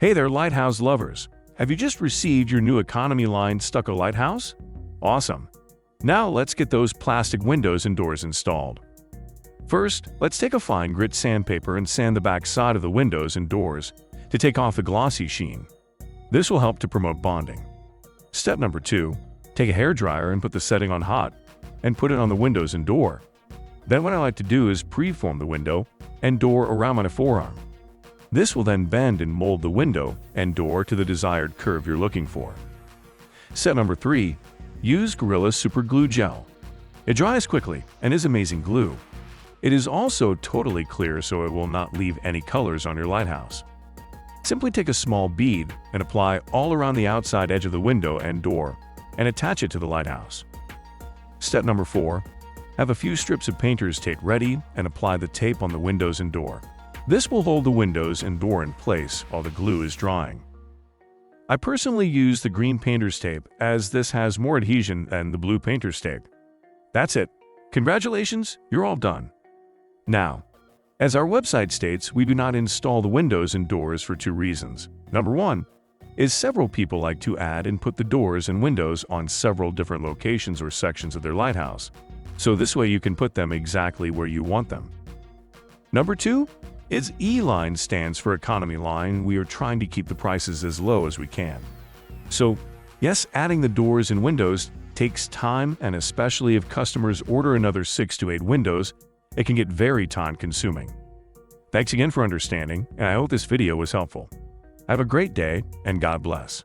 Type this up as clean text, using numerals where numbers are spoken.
Hey there, lighthouse lovers! Have you just received your new economy line stucco lighthouse? Awesome! Now let's get those plastic windows and doors installed. First, let's take a fine grit sandpaper and sand the back side of the windows and doors to take off the glossy sheen. This will help to promote bonding. Step number 2. Take a hairdryer and put the setting on hot and put it on the windows and door. Then what I like to do is preform the window and door around my forearm. This will then bend and mold the window and door to the desired curve you're looking for. Step number 3. Use Gorilla Super Glue Gel. It dries quickly and is amazing glue. It is also totally clear, so it will not leave any colors on your lighthouse. Simply take a small bead and apply all around the outside edge of the window and door and attach it to the lighthouse. Step number 4. Have a few strips of painter's tape ready and apply the tape on the windows and door. This will hold the windows and door in place while the glue is drying. I personally use the green painter's tape as this has more adhesion than the blue painter's tape. That's it. Congratulations, you're all done. Now, as our website states, we do not install the windows and doors for 2 reasons. Number 1 is several people like to add and put the doors and windows on several different locations or sections of their lighthouse, so this way you can put them exactly where you want them. Number 2 is E-Line stands for economy line. We are trying to keep the prices as low as we can. So, yes, adding the doors and windows takes time, and especially if customers order another 6 to 8 windows, it can get very time-consuming. Thanks again for understanding, and I hope this video was helpful. Have a great day, and God bless.